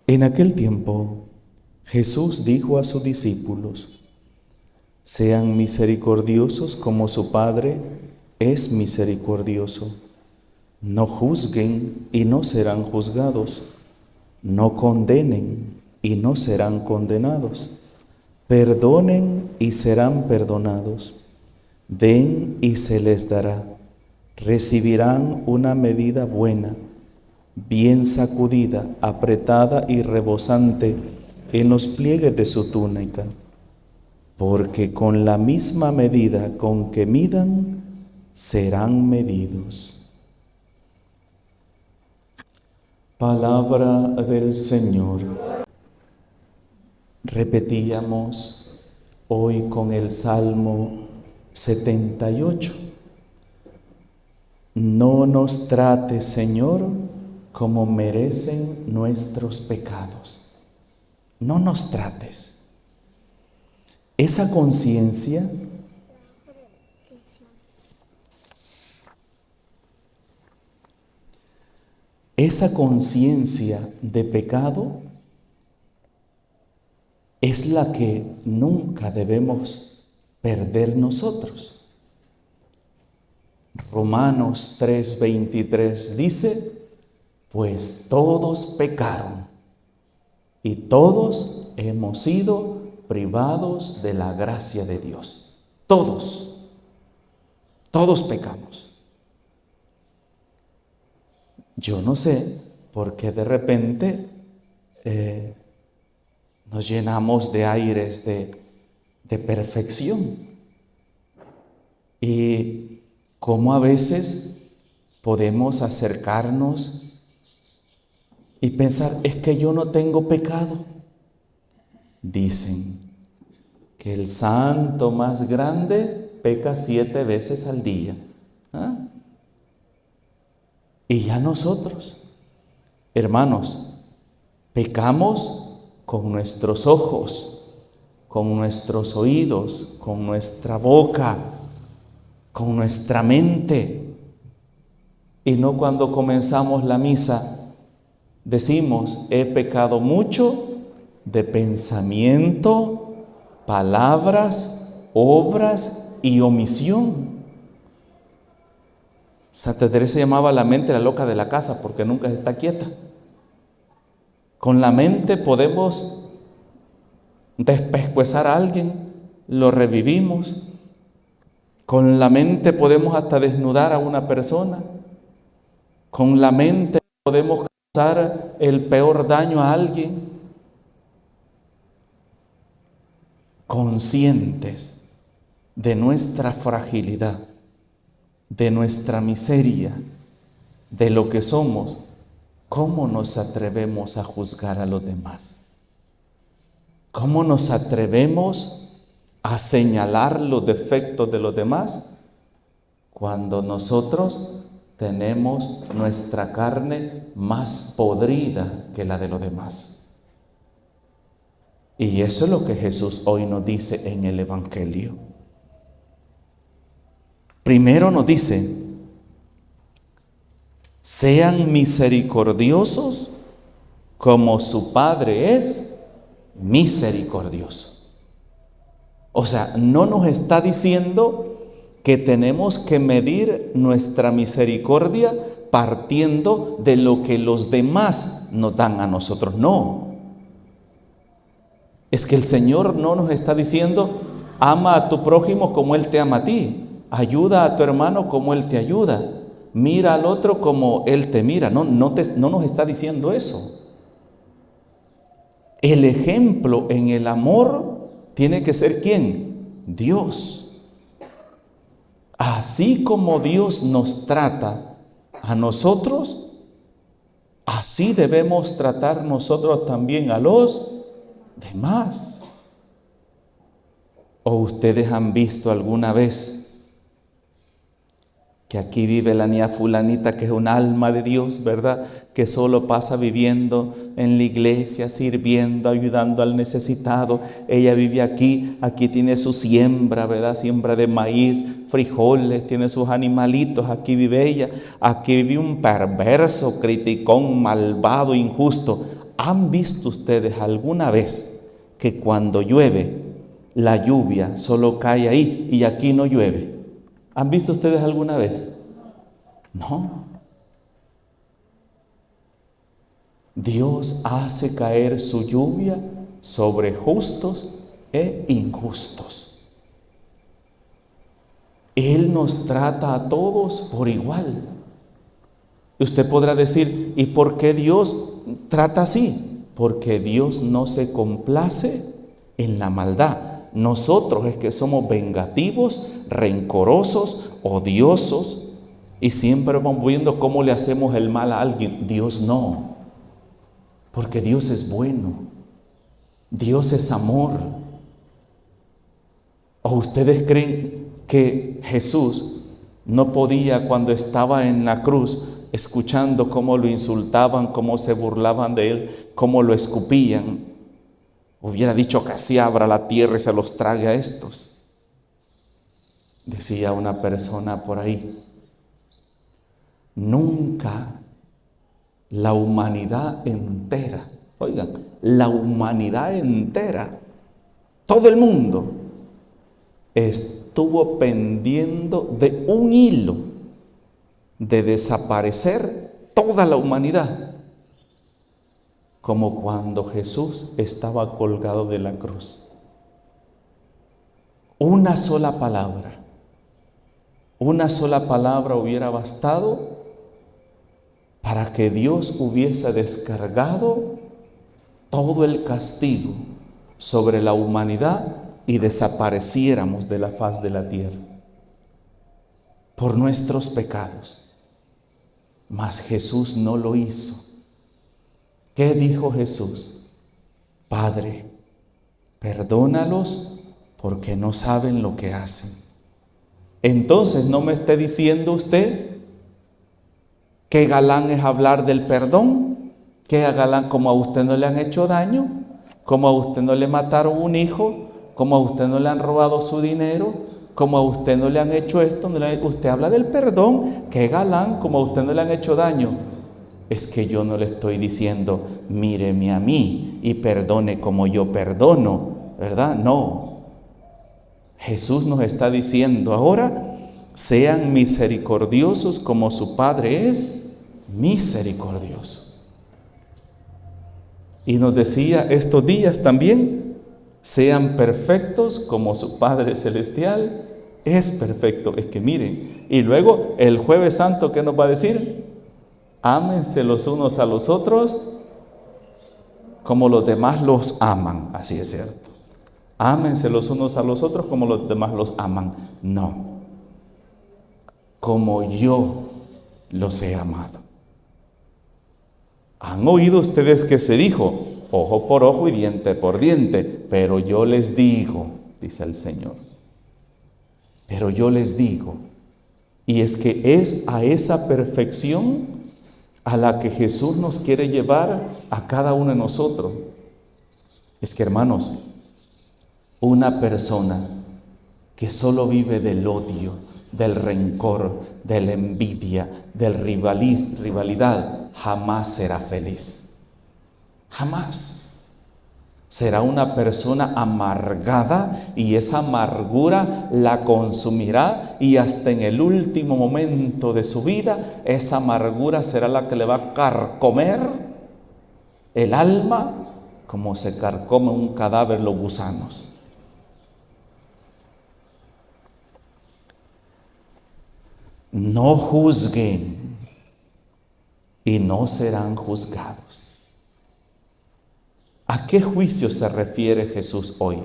En aquel tiempo, Jesús dijo a sus discípulos: sean misericordiosos como su Padre es misericordioso. No juzguen y no serán juzgados. No condenen y no serán condenados. Perdonen y serán perdonados. Den y se les dará. Recibirán una medida buena, bien sacudida, apretada y rebosante en los pliegues de su túnica. Porque con la misma medida con que midan, serán medidos. Palabra del Señor. Repetíamos hoy con el Salmo 78. No nos trates, Señor, como merecen nuestros pecados. No nos trates. Esa conciencia de pecado es la que nunca debemos perder nosotros. Romanos 3:23 dice: pues todos pecaron y todos hemos sido privados de la gracia de Dios. Todos pecamos. Yo no sé por qué de repente nos llenamos de aires de perfección y cómo a veces podemos acercarnos y pensar: es que yo no tengo pecado. Dicen que el santo más grande peca 7 veces al día. ¿Ah? Y ya nosotros, hermanos, pecamos con nuestros ojos, con nuestros oídos, con nuestra boca, con nuestra mente. Y no cuando comenzamos la misa decimos: he pecado mucho de pensamiento, palabras, obras y omisión. Santa Teresa llamaba a la mente la loca de la casa porque nunca está quieta. Con la mente podemos despescuezar a alguien, lo revivimos. Con la mente podemos hasta desnudar a una persona. Con la mente podemos causar el peor daño a alguien. Conscientes de nuestra fragilidad, de nuestra miseria, de lo que somos, ¿cómo nos atrevemos a juzgar a los demás? ¿Cómo nos atrevemos a señalar los defectos de los demás cuando nosotros tenemos nuestra carne más podrida que la de los demás? Y eso es lo que Jesús hoy nos dice en el Evangelio. Primero nos dice: sean misericordiosos como su Padre es misericordioso. O sea, no nos está diciendo que tenemos que medir nuestra misericordia partiendo de lo que los demás nos dan a nosotros. No. Es que el Señor no nos está diciendo: ama a tu prójimo como Él te ama a ti. Ayuda a tu hermano como Él te ayuda. Mira al otro como Él te mira. No nos está diciendo eso. El ejemplo en el amor tiene que ser ¿quién? Dios. Así como Dios nos trata a nosotros, así debemos tratar nosotros también a los demás. ¿O ustedes han visto alguna vez que aquí vive la niña fulanita, que es un alma de Dios, ¿verdad? Que solo pasa viviendo en la iglesia, sirviendo, ayudando al necesitado. Ella vive aquí tiene su siembra, ¿verdad? Siembra de maíz, frijoles, tiene sus animalitos, aquí vive ella. Aquí vive un perverso, criticón, malvado, injusto. ¿Han visto ustedes alguna vez que cuando llueve, la lluvia solo cae ahí y aquí no llueve? ¿Han visto ustedes alguna vez? No. Dios hace caer su lluvia sobre justos e injustos. Él nos trata a todos por igual. Usted podrá decir, ¿y por qué Dios trata así? Porque Dios no se complace en la maldad. Nosotros es que somos vengativos, rencorosos, odiosos, y siempre vamos viendo cómo le hacemos el mal a alguien. Dios no, porque Dios es bueno, Dios es amor. ¿O ustedes creen que Jesús no podía, cuando estaba en la cruz, escuchando cómo lo insultaban, cómo se burlaban de él, cómo lo escupían, hubiera dicho que así abra la tierra y se los trague a estos? Decía una persona por ahí, nunca la humanidad entera, oigan, la humanidad entera, todo el mundo, estuvo pendiendo de un hilo de desaparecer toda la humanidad, como cuando Jesús estaba colgado de la cruz. Una sola palabra hubiera bastado para que Dios hubiese descargado todo el castigo sobre la humanidad y desapareciéramos de la faz de la tierra por nuestros pecados. Mas Jesús no lo hizo. ¿Qué dijo Jesús? Padre, perdónalos porque no saben lo que hacen. Entonces no me esté diciendo usted que galán es hablar del perdón, que galán como a usted no le han hecho daño, como a usted no le mataron un hijo, como a usted no le han robado su dinero, como a usted no le han hecho esto, usted habla del perdón, que galán, como a usted no le han hecho daño. Es que yo no le estoy diciendo, míreme a mí y perdone como yo perdono, ¿verdad? No. Jesús nos está diciendo ahora, sean misericordiosos como su Padre es misericordioso. Y nos decía estos días también, sean perfectos como su Padre Celestial es perfecto. Es que miren, y luego el Jueves Santo, ¿qué nos va a decir? Ámense los unos a los otros como los demás los aman. Así es cierto. Ámense los unos a los otros como los demás los aman. No. Como yo los he amado. ¿Han oído ustedes que se dijo, ojo por ojo y diente por diente? Pero yo les digo, dice el Señor, pero yo les digo, y es que es a esa perfección a la que Jesús nos quiere llevar a cada uno de nosotros. Es que, hermanos, una persona que solo vive del odio, del rencor, de la envidia, del rivalidad, jamás será feliz. Jamás. Será una persona amargada y esa amargura la consumirá y hasta en el último momento de su vida, esa amargura será la que le va a carcomer el alma como se carcome un cadáver los gusanos. No juzguen y no serán juzgados. ¿A qué juicio se refiere Jesús hoy?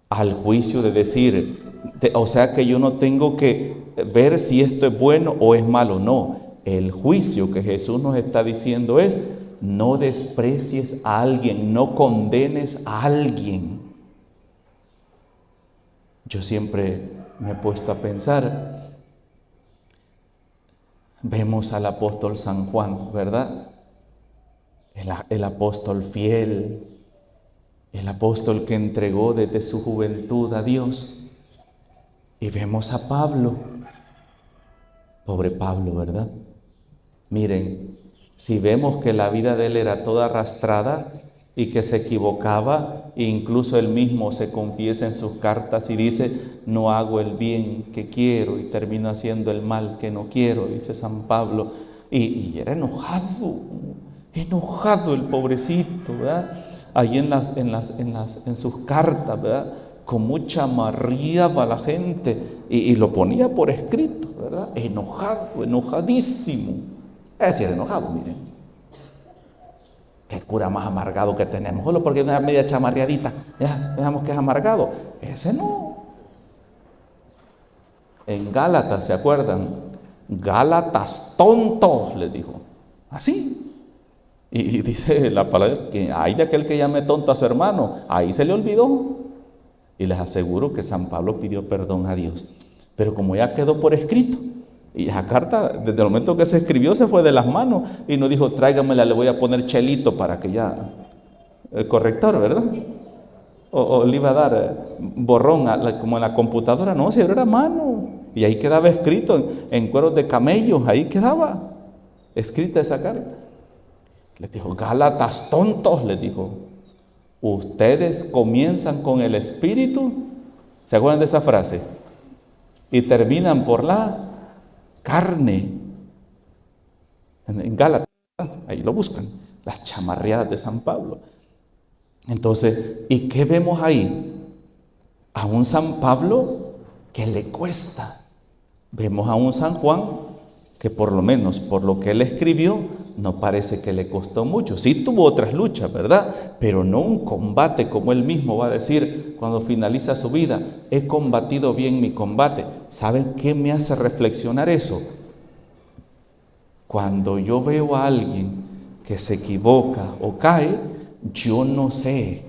Al juicio de decir, o sea que yo no tengo que ver si esto es bueno o es malo. No, el juicio que Jesús nos está diciendo es, no desprecies a alguien, no condenes a alguien. Yo siempre me he puesto a pensar, vemos al apóstol San Juan, ¿verdad? El apóstol fiel, el apóstol que entregó desde su juventud a Dios. Y vemos a Pablo, pobre Pablo, ¿verdad? Miren, Si vemos que la vida de él era toda arrastrada y que se equivocaba, e incluso él mismo se confiesa en sus cartas y dice, no hago el bien que quiero y termino haciendo el mal que no quiero, dice San Pablo. Y era enojado el pobrecito, ¿verdad? Ahí en sus cartas, ¿verdad? Cómo chamarreaba a la gente y lo ponía por escrito, ¿verdad? Enojado, enojadísimo. Es decir, enojado, miren. Qué cura más amargado que tenemos, solo porque una media chamarreadita, ya veamos que es amargado. Ese no. En Gálatas, ¿se acuerdan? Gálatas tontos, les dijo. Así. Y dice la palabra que hay de aquel que llame tonto a su hermano, ahí se le olvidó. Y les aseguro que San Pablo pidió perdón a Dios. Pero como ya quedó por escrito, y esa carta, desde el momento que se escribió, se fue de las manos y no dijo, tráigamela, le voy a poner chelito para que ya, el corrector, ¿verdad? O le iba a dar borrón, como en la computadora, no, si era a mano. Y ahí quedaba escrito en cueros de camellos, ahí quedaba escrita esa carta. Les dijo, Gálatas tontos, les dijo, ustedes comienzan con el Espíritu, ¿se acuerdan de esa frase? Y terminan por la carne. En Gálatas, ahí lo buscan, las chamarreadas de San Pablo. Entonces, ¿y qué vemos ahí? A un San Pablo que le cuesta. Vemos a un San Juan que por lo menos por lo que él escribió, no parece que le costó mucho. Sí tuvo otras luchas, ¿verdad? Pero no un combate como él mismo va a decir cuando finaliza su vida. He combatido bien mi combate. ¿Saben qué me hace reflexionar eso? Cuando yo veo a alguien que se equivoca o cae, yo no sé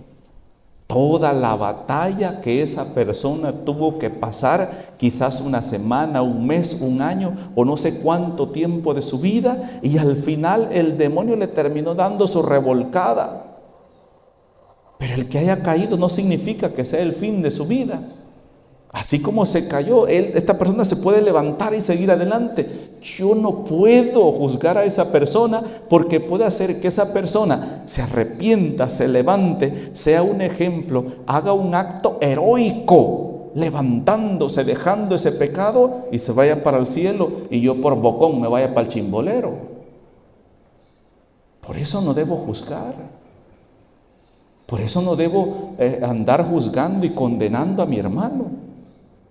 toda la batalla que esa persona tuvo que pasar, quizás una semana, un mes, un año o no sé cuánto tiempo de su vida, y al final el demonio le terminó dando su revolcada. Pero el que haya caído no significa que sea el fin de su vida. Así como se cayó, esta persona se puede levantar y seguir adelante. Yo no puedo juzgar a esa persona porque puede hacer que esa persona se arrepienta, se levante, sea un ejemplo, haga un acto heroico, levantándose, dejando ese pecado y se vaya para el cielo y yo por bocón me vaya para el chimbolero. Por eso no debo juzgar. Por eso no debo andar juzgando y condenando a mi hermano.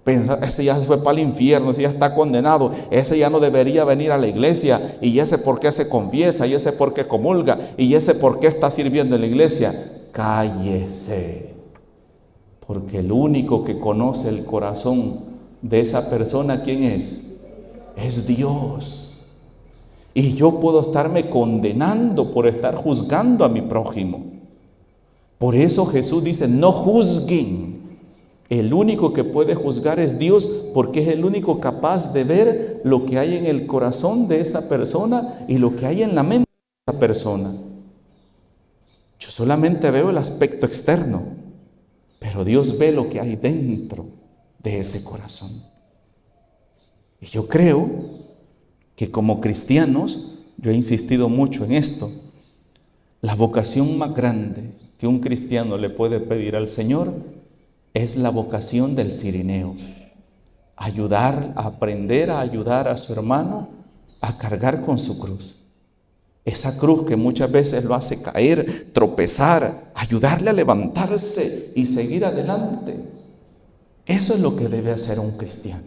Pensar, ese ya se fue para el infierno, ese ya está condenado, ese ya no debería venir a la iglesia, y ese por qué se confiesa, y ese por qué comulga, y ese por qué está sirviendo en la iglesia. Cállese, porque el único que conoce el corazón de esa persona, ¿quién es? Es Dios. Y yo puedo estarme condenando por estar juzgando a mi prójimo. Por eso Jesús dice, no juzguen. El único que puede juzgar es Dios, porque es el único capaz de ver lo que hay en el corazón de esa persona y lo que hay en la mente de esa persona. Yo solamente veo el aspecto externo, pero Dios ve lo que hay dentro de ese corazón. Y yo creo que como cristianos, yo he insistido mucho en esto, la vocación más grande que un cristiano le puede pedir al Señor es la vocación del cirineo. Ayudar, aprender a ayudar a su hermano a cargar con su cruz. Esa cruz que muchas veces lo hace caer, tropezar, ayudarle a levantarse y seguir adelante. Eso es lo que debe hacer un cristiano.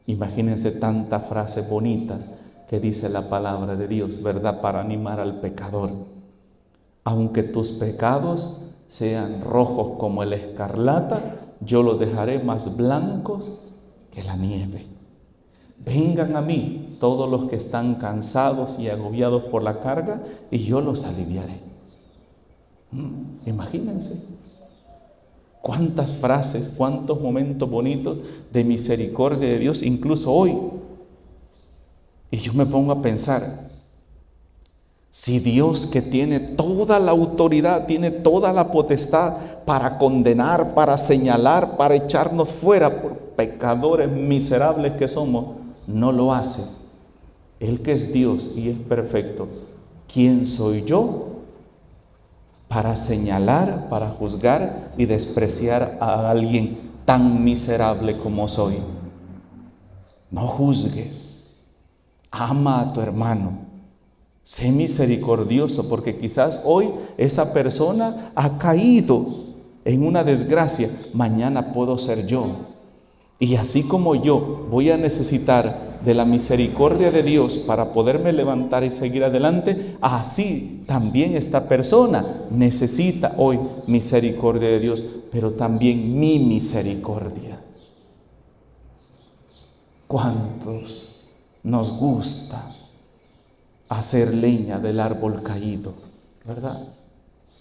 Imagínense tantas frases bonitas que dice la palabra de Dios, ¿verdad? Para animar al pecador. Aunque tus pecados sean rojos como el escarlata, yo los dejaré más blancos que la nieve. Vengan a mí todos los que están cansados y agobiados por la carga, y yo los aliviaré. Imagínense cuántas frases, cuántos momentos bonitos de misericordia de Dios, incluso hoy. Y yo me pongo a pensar, si Dios, que tiene toda la autoridad, tiene toda la potestad para condenar, para señalar, para echarnos fuera por pecadores miserables que somos, no lo hace, Él que es Dios y es perfecto, ¿quién soy yo para señalar, para juzgar y despreciar a alguien tan miserable como soy? No juzgues, ama a tu hermano, sé misericordioso, porque quizás hoy esa persona ha caído en una desgracia, mañana puedo ser yo. Y así como yo voy a necesitar de la misericordia de Dios para poderme levantar y seguir adelante, así también esta persona necesita hoy misericordia de Dios, pero también mi misericordia. ¿Cuántos nos gusta hacer leña del árbol caído, verdad?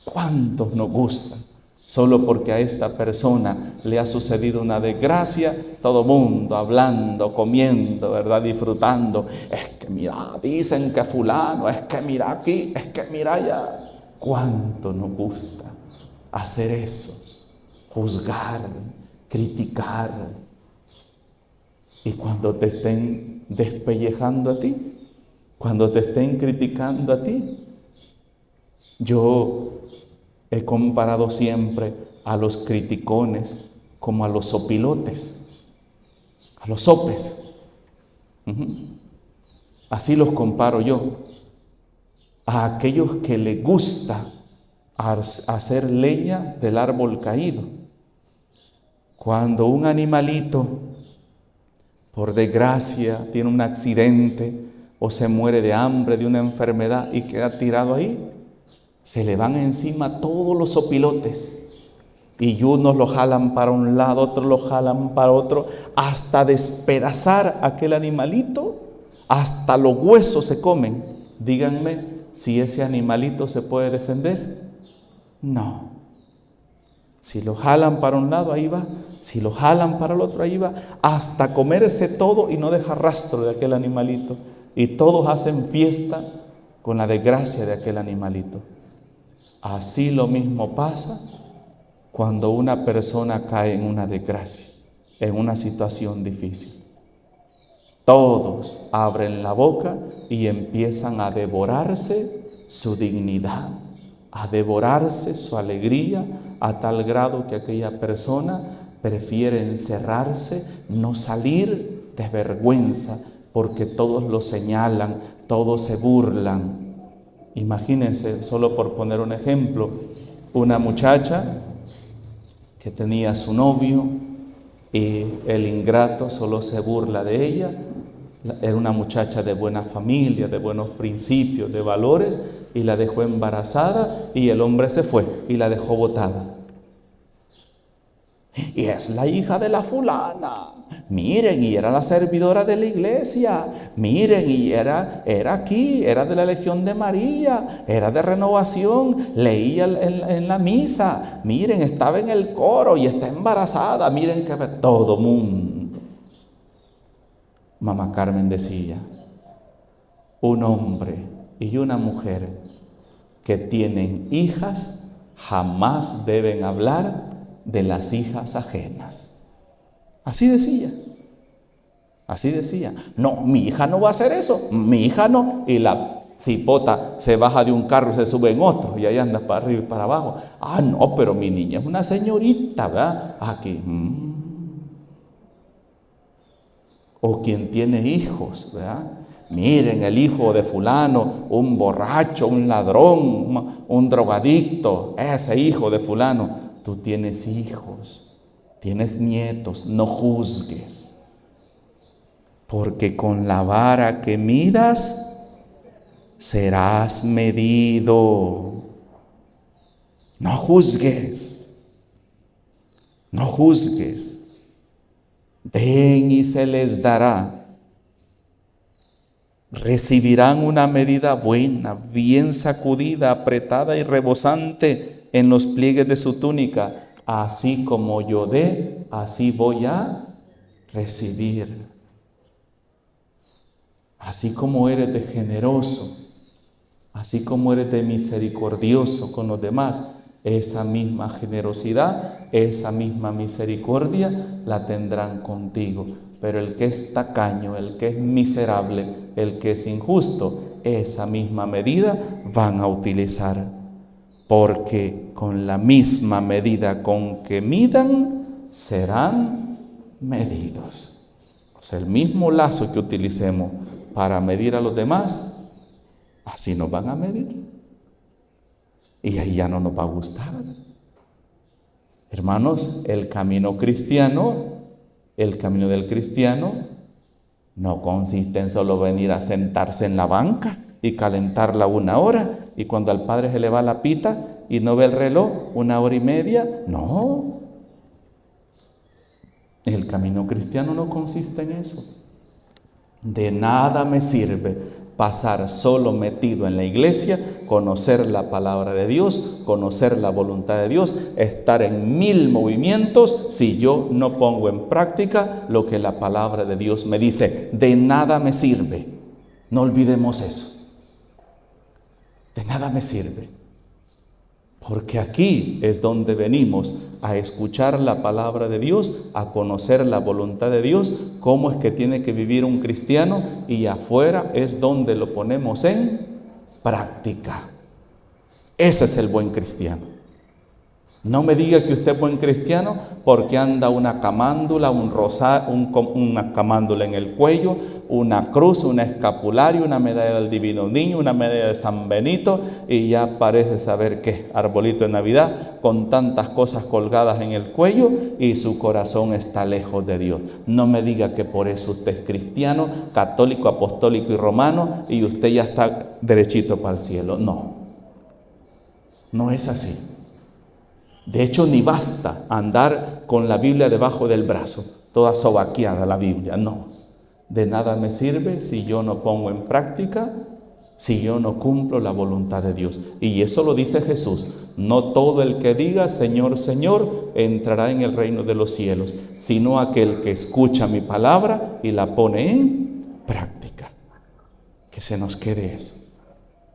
¿Cuántos nos gustan? Solo porque a esta persona le ha sucedido una desgracia, todo mundo hablando, comiendo, ¿verdad? Disfrutando. Es que mira, dicen que fulano, es que mira aquí, es que mira allá. ¿Cuánto nos gusta hacer eso? Juzgar, criticar. Y cuando te estén despellejando a ti, cuando te estén criticando a ti, yo he comparado siempre a los criticones como a los sopilotes, a los sopes. Así los comparo yo, a aquellos que les gusta hacer leña del árbol caído. Cuando un animalito, por desgracia, tiene un accidente o se muere de hambre, de una enfermedad y queda tirado ahí, se le van encima todos los sopilotes y unos lo jalan para un lado, otros lo jalan para otro, hasta despedazar a aquel animalito, hasta los huesos se comen. Díganme si ese animalito se puede defender. No. Si lo jalan para un lado, ahí va. Si lo jalan para el otro, ahí va. Hasta comerse todo y no deja rastro de aquel animalito. Y todos hacen fiesta con la desgracia de aquel animalito. Así lo mismo pasa cuando una persona cae en una desgracia, en una situación difícil. Todos abren la boca y empiezan a devorarse su dignidad, a devorarse su alegría, a tal grado que aquella persona prefiere encerrarse, no salir de vergüenza, porque todos lo señalan, todos se burlan. Imagínense, solo por poner un ejemplo, una muchacha que tenía a su novio y el ingrato solo se burla de ella. Era una muchacha de buena familia, de buenos principios, de valores, y la dejó embarazada y el hombre se fue y la dejó botada. Y es la hija de la fulana. Miren, y era la servidora de la iglesia. Miren, y era aquí, era de la Legión de María, era de Renovación, leía en la misa. Miren, estaba en el coro y está embarazada. Miren que todo mundo. Mamá Carmen decía, un hombre y una mujer que tienen hijas jamás deben hablar de las hijas ajenas. Así decía. Así decía. No, mi hija no va a hacer eso. Mi hija no. Y la cipota se baja de un carro y se sube en otro. Y ahí anda para arriba y para abajo. Ah, no, pero mi niña es una señorita, ¿verdad? Aquí. O quien tiene hijos, ¿verdad? Miren, el hijo de fulano, un borracho, un ladrón, un drogadicto. Ese hijo de fulano. Tú tienes hijos, tienes nietos, no juzgues, porque con la vara que midas serás medido. No juzgues, no juzgues. Den y se les dará. Recibirán una medida buena, bien sacudida, apretada y rebosante en los pliegues de su túnica. Así como yo dé, así voy a recibir. Así como eres de generoso, así como eres de misericordioso con los demás, esa misma generosidad, esa misma misericordia la tendrán contigo. Pero el que es tacaño, el que es miserable, el que es injusto, esa misma medida van a utilizar. Porque con la misma medida con que midan, serán medidos. O sea, el mismo lazo que utilicemos para medir a los demás, así nos van a medir. Y ahí ya no nos va a gustar. Hermanos, el camino del cristiano no consiste en solo venir a sentarse en la banca y calentarla 1 hora, y cuando al Padre se le va la pita y no ve el reloj, 1 hora y media. No. El camino cristiano no consiste en eso. De nada me sirve pasar solo metido en la iglesia, conocer la palabra de Dios, conocer la voluntad de Dios, estar en 1000 movimientos si yo no pongo en práctica lo que la palabra de Dios me dice. De nada me sirve. No olvidemos eso. De nada me sirve. Porque aquí es donde venimos a escuchar la palabra de Dios, a conocer la voluntad de Dios, cómo es que tiene que vivir un cristiano, y afuera es donde lo ponemos en práctica. Ese es el buen cristiano. No me diga que usted es buen cristiano porque anda una camándula, una camándula en el cuello, una cruz, un escapulario, una medalla del Divino Niño, una medalla de San Benito, y ya parece saber qué arbolito de Navidad con tantas cosas colgadas en el cuello, y su corazón está lejos de Dios. No me diga que por eso usted es cristiano, católico, apostólico y romano, y usted ya está derechito para el cielo. No, no es así. De hecho, ni basta andar con la Biblia debajo del brazo, toda sobaqueada la Biblia. No, de nada me sirve si yo no pongo en práctica, si yo no cumplo la voluntad de Dios. Y eso lo dice Jesús: no todo el que diga Señor, Señor, entrará en el reino de los cielos, sino aquel que escucha mi palabra y la pone en práctica. Que se nos quede eso.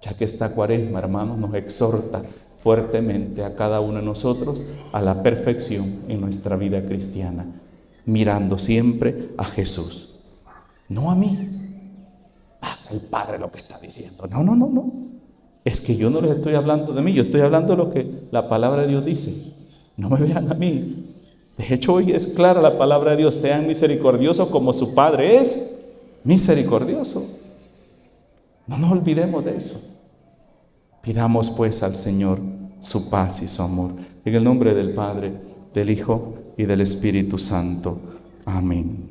Ya que esta Cuaresma, hermanos, nos exhorta fuertemente a cada uno de nosotros a la perfección en nuestra vida cristiana, mirando siempre a Jesús, no a mí. El Padre lo que está diciendo. No. Es que yo no les estoy hablando de mí, yo estoy hablando de lo que la palabra de Dios dice. No me vean a mí. De hecho, hoy es clara la palabra de Dios: sean misericordiosos como su Padre es misericordioso. No nos olvidemos de eso. Pidamos pues al Señor su paz y su amor. En el nombre del Padre, del Hijo y del Espíritu Santo. Amén.